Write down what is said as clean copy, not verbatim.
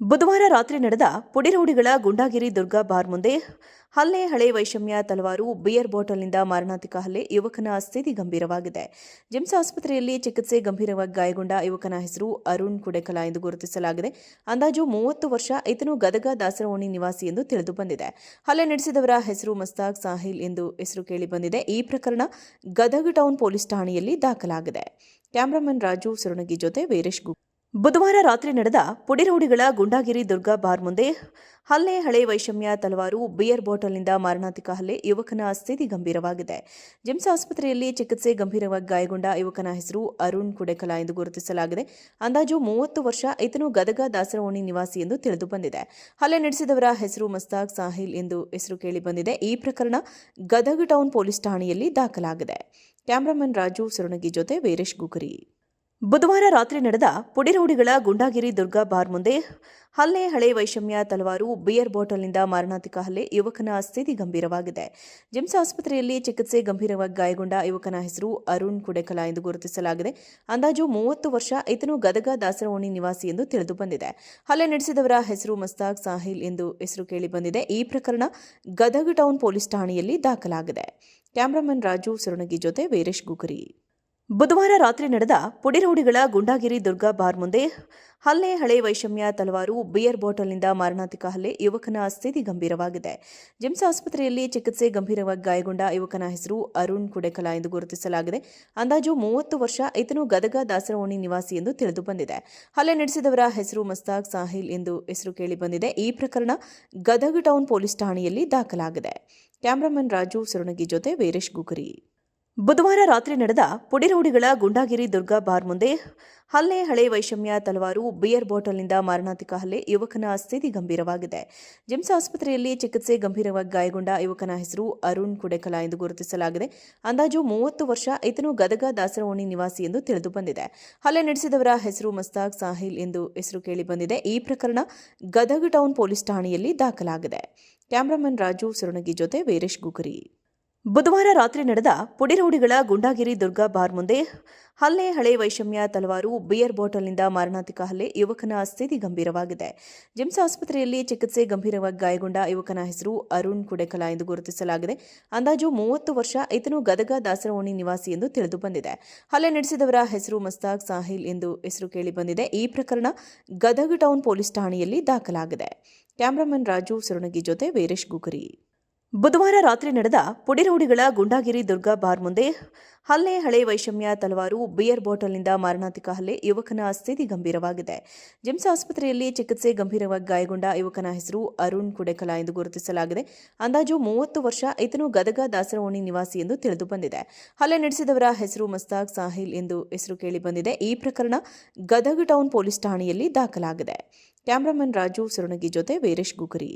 ಬುಧವಾರ ರಾತ್ರಿ ನಡೆದ ಪುಡಿರೌಡಿಗಳ ಗುಂಡಾಗಿರಿ ದುರ್ಗಾ ಬಾರ್ ಮುಂದೆ ಹಲ್ಲೆ ಹಳೆ ವೈಷಮ್ಯ ತಲವಾರು ಬಿಯರ್ ಬಾಟಲ್ನಿಂದ ಮಾರಣಾಂತಿಕ ಹಲ್ಲೆ ಯುವಕನ ಸ್ಥಿತಿ ಗಂಭೀರವಾಗಿದೆ. ಜಿಮ್ಸ್ ಆಸ್ಪತ್ರೆಯಲ್ಲಿ ಚಿಕಿತ್ಸೆ ಗಂಭೀರವಾಗಿ ಗಾಯಗೊಂಡ ಯುವಕನ ಹೆಸರು ಅರುಣ್ ಕುಡೆಕಲ ಎಂದು ಗುರುತಿಸಲಾಗಿದೆ. ಅಂದಾಜು 30 ವರ್ಷ. ಈತನು ಗದಗ ದಾಸರಓಣಿ ನಿವಾಸಿ ಎಂದು ತಿಳಿದು ಬಂದಿದೆ. ಹಲ್ಲೆ ನಡೆಸಿದವರ ಹೆಸರು ಮಸ್ತಾಕ್ ಸಾಹಿಲ್ ಎಂದು ಹೆಸರು ಕೇಳಿಬಂದಿದೆ. ಈ ಪ್ರಕರಣ ಗದಗ ಟೌನ್ ಪೊಲೀಸ್ ಠಾಣೆಯಲ್ಲಿ ದಾಖಲಾಗಿದೆ. ಕ್ಯಾಮರಾಮನ್ ರಾಜು ಸುರಣಗಿ ಜೊತೆ ವೀರೇಶ್ ಗು. ಬುಧವಾರ ರಾತ್ರಿ ನಡೆದ ಪುಡಿರೌಡಿಗಳ ಗುಂಡಾಗಿರಿ ದುರ್ಗಾ ಬಾರ್ ಮುಂದೆ ಹಲ್ಲೆ ಹಳೆ ವೈಷಮ್ಯ ತಲವಾರು ಬಿಯರ್ ಬಾಟಲ್ನಿಂದ ಮಾರಣಾಂತಿಕ ಹಲ್ಲೆ ಯುವಕನ ಸ್ಥಿತಿ ಗಂಭೀರವಾಗಿದೆ. ಜಿಮ್ಸ್ ಆಸ್ಪತ್ರೆಯಲ್ಲಿ ಚಿಕಿತ್ಸೆ ಗಂಭೀರವಾಗಿ ಗಾಯಗೊಂಡ ಯುವಕನ ಹೆಸರು ಅರುಣ್ ಕುಡೆಕಲ ಎಂದು ಗುರುತಿಸಲಾಗಿದೆ. ಅಂದಾಜು 30 ವರ್ಷ. ಈತನು ಗದಗ ದಾಸರಓಣಿ ನಿವಾಸಿ ಎಂದು ತಿಳಿದು ಬಂದಿದೆ. ಹಲ್ಲೆ ನಡೆಸಿದವರ ಹೆಸರು ಮಸ್ತಾಕ್ ಸಾಹಿಲ್ ಎಂದು ಹೆಸರು ಕೇಳಿಬಂದಿದೆ. ಈ ಪ್ರಕರಣ ಗದಗ ಟೌನ್ ಪೊಲೀಸ್ ಠಾಣೆಯಲ್ಲಿ ದಾಖಲಾಗಿದೆ. ಕ್ಯಾಮರಾಮನ್ ರಾಜು ಸುರಣಗಿ ಜೊತೆ ವೀರೇಶ್ ಗುಗರಿ. ಬುಧವಾರ ರಾತ್ರಿ ನಡೆದ ಪುಡಿರೌಡಿಗಳ ಗುಂಡಾಗಿರಿ ದುರ್ಗಾ ಬಾರ್ ಮುಂದೆ ಹಲ್ಲೆ ಹಳೆ ವೈಷಮ್ಯ ತಲವಾರು ಬಿಯರ್ ಬಾಟಲ್ನಿಂದ ಮಾರಣಾಂತಿಕ ಹಲ್ಲೆ ಯುವಕನ ಸ್ಥಿತಿ ಗಂಭೀರವಾಗಿದೆ. ಜಿಮ್ಸ್ ಆಸ್ಪತ್ರೆಯಲ್ಲಿ ಚಿಕಿತ್ಸೆ ಗಂಭೀರವಾಗಿ ಗಾಯಗೊಂಡ ಯುವಕನ ಹೆಸರು ಅರುಣ್ ಕುಡೆಕಲ ಎಂದು ಗುರುತಿಸಲಾಗಿದೆ. ಅಂದಾಜು 30 ವರ್ಷ. ಈತನು ಗದಗ ದಾಸರಓಣಿ ನಿವಾಸಿ ಎಂದು ತಿಳಿದು ಬಂದಿದೆ. ಹಲ್ಲೆ ನಡೆಸಿದವರ ಹೆಸರು ಮಸ್ತಾಕ್ ಸಾಹಿಲ್ ಎಂದು ಹೆಸರು ಕೇಳಿಬಂದಿದೆ. ಈ ಪ್ರಕರಣ ಗದಗ ಟೌನ್ ಪೊಲೀಸ್ ಠಾಣೆಯಲ್ಲಿ ದಾಖಲಾಗಿದೆ. ಕ್ಯಾಮರಾಮನ್ ರಾಜು ಸುರಣಗಿ ಜೊತೆ ವೀರೇಶ್ ಗುಗರಿ. ಬುಧವಾರ ರಾತ್ರಿ ನಡೆದ ಪುಡಿರೌಡಿಗಳ ಗುಂಡಾಗಿರಿ ದುರ್ಗಾ ಬಾರ್ ಮುಂದೆ ಹಲ್ಲೆ ಹಳೆ ವೈಷಮ್ಯ ತಲವಾರು ಬಿಯರ್ ಬಾಟಲ್ನಿಂದ ಮಾರಣಾಂತಿಕ ಹಲ್ಲೆ ಯುವಕನ ಸ್ಥಿತಿ ಗಂಭೀರವಾಗಿದೆ. ಜಿಮ್ಸ್ ಆಸ್ಪತ್ರೆಯಲ್ಲಿ ಚಿಕಿತ್ಸೆ ಗಂಭೀರವಾಗಿ ಗಾಯಗೊಂಡ ಯುವಕನ ಹೆಸರು ಅರುಣ್ ಕುಡೆಕಲ ಎಂದು ಗುರುತಿಸಲಾಗಿದೆ. ಅಂದಾಜು 30 ವರ್ಷ. ಈತನು ಗದಗ ದಾಸರಓಣಿ ನಿವಾಸಿ ಎಂದು ತಿಳಿದು ಬಂದಿದೆ. ಹಲ್ಲೆ ನಡೆಸಿದವರ ಹೆಸರು ಮಸ್ತಾಕ್ ಸಾಹಿಲ್ ಎಂದು ಹೆಸರು ಕೇಳಿಬಂದಿದೆ. ಈ ಪ್ರಕರಣ ಗದಗ ಟೌನ್ ಪೊಲೀಸ್ ಠಾಣೆಯಲ್ಲಿ ದಾಖಲಾಗಿದೆ. ಕ್ಯಾಮರಾಮನ್ ರಾಜು ಸುರಣಗಿ ಜೊತೆ ವೀರೇಶ್ ಗುಗರಿ. ಬುಧವಾರ ರಾತ್ರಿ ನಡೆದ ಪುಡಿರೌಡಿಗಳ ಗುಂಡಾಗಿರಿ ದುರ್ಗಾ ಬಾರ್ ಮುಂದೆ ಹಲ್ಲೆ ಹಳೆ ವೈಷಮ್ಯ ತಲವಾರು ಬಿಯರ್ ಬಾಟಲ್ನಿಂದ ಮಾರಣಾಂತಿಕ ಹಲ್ಲೆ ಯುವಕನ ಸ್ಥಿತಿ ಗಂಭೀರವಾಗಿದೆ. ಜಿಮ್ಸ್ ಆಸ್ಪತ್ರೆಯಲ್ಲಿ ಚಿಕಿತ್ಸೆ ಗಂಭೀರವಾಗಿ ಗಾಯಗೊಂಡ ಯುವಕನ ಹೆಸರು ಅರುಣ್ ಕುಡೆಕಲ ಎಂದು ಗುರುತಿಸಲಾಗಿದೆ. ಅಂದಾಜು 30 ವರ್ಷ. ಈತನು ಗದಗ ದಾಸರಓಣಿ ನಿವಾಸಿ ಎಂದು ತಿಳಿದು ಬಂದಿದೆ. ಹಲ್ಲೆ ನಡೆಸಿದವರ ಹೆಸರು ಮಸ್ತಾಕ್ ಸಾಹಿಲ್ ಎಂದು ಹೆಸರು ಕೇಳಿಬಂದಿದೆ. ಈ ಪ್ರಕರಣ ಗದಗ ಟೌನ್ ಪೊಲೀಸ್ ಠಾಣೆಯಲ್ಲಿ ದಾಖಲಾಗಿದೆ. ಕ್ಯಾಮರಾಮನ್ ರಾಜು ಸುರಣಗಿ ಜೊತೆ ವೀರೇಶ್ ಗುಗರಿ. ಬುಧವಾರ ರಾತ್ರಿ ನಡೆದ ಪುಡಿರೌಡಿಗಳ ಗುಂಡಾಗಿರಿ ದುರ್ಗಾ ಬಾರ್ ಮುಂದೆ ಹಲ್ಲೆ ಹಳೆ ವೈಷಮ್ಯ ತಲವಾರು ಬಿಯರ್ ಬಾಟಲ್ನಿಂದ ಮಾರಣಾಂತಿಕ ಹಲ್ಲೆ ಯುವಕನ ಸ್ಥಿತಿ ಗಂಭೀರವಾಗಿದೆ. ಜಿಮ್ಸ್ ಆಸ್ಪತ್ರೆಯಲ್ಲಿ ಚಿಕಿತ್ಸೆ ಗಂಭೀರವಾಗಿ ಗಾಯಗೊಂಡ ಯುವಕನ ಹೆಸರು ಅರುಣ್ ಕುಡೆಕಲ ಎಂದು ಗುರುತಿಸಲಾಗಿದೆ. ಅಂದಾಜು 30 ವರ್ಷ. ಈತನು ಗದಗ ದಾಸರಓಣಿ ನಿವಾಸಿ ಎಂದು ತಿಳಿದು ಬಂದಿದೆ. ಹಲ್ಲೆ ನಡೆಸಿದವರ ಹೆಸರು ಮಸ್ತಾಕ್ ಸಾಹಿಲ್ ಎಂದು ಹೆಸರು ಕೇಳಿಬಂದಿದೆ. ಈ ಪ್ರಕರಣ ಗದಗ ಟೌನ್ ಪೊಲೀಸ್ ಠಾಣೆಯಲ್ಲಿ ದಾಖಲಾಗಿದೆ. ಕ್ಯಾಮರಾಮನ್ ರಾಜು ಸುರಣಗಿ ಜೊತೆ ವೀರೇಶ್ ಗುಗರಿ. ಬುಧವಾರ ರಾತ್ರಿ ನಡೆದ ಪುಡಿರೌಡಿಗಳ ಗುಂಡಾಗಿರಿ ದುರ್ಗಾ ಬಾರ್ ಮುಂದೆ ಹಲ್ಲೆ ಹಳೆ ವೈಷಮ್ಯ ತಲವಾರು ಬಿಯರ್ ಬಾಟಲ್ನಿಂದ ಮಾರಣಾಂತಿಕ ಹಲ್ಲೆ ಯುವಕನ ಸ್ಥಿತಿ ಗಂಭೀರವಾಗಿದೆ. ಜಿಮ್ಸ್ ಆಸ್ಪತ್ರೆಯಲ್ಲಿ ಚಿಕಿತ್ಸೆ ಗಂಭೀರವಾಗಿ ಗಾಯಗೊಂಡ ಯುವಕನ ಹೆಸರು ಅರುಣ್ ಕುಡೆಕಲ ಎಂದು ಗುರುತಿಸಲಾಗಿದೆ. ಅಂದಾಜು 30 ವರ್ಷ. ಈತನು ಗದಗ ದಾಸರಓಣಿ ನಿವಾಸಿ ಎಂದು ತಿಳಿದು ಬಂದಿದೆ. ಹಲ್ಲೆ ನಡೆಸಿದವರ ಹೆಸರು ಮಸ್ತಾಕ್ ಸಾಹಿಲ್ ಎಂದು ಹೆಸರು ಕೇಳಿಬಂದಿದೆ. ಈ ಪ್ರಕರಣ ಗದಗ ಟೌನ್ ಪೊಲೀಸ್ ಠಾಣೆಯಲ್ಲಿ ದಾಖಲಾಗಿದೆ. ಕ್ಯಾಮರಾಮನ್ ರಾಜು ಸುರಣಗಿ ಜೊತೆ ವೀರೇಶ್ ಗುಗರಿ.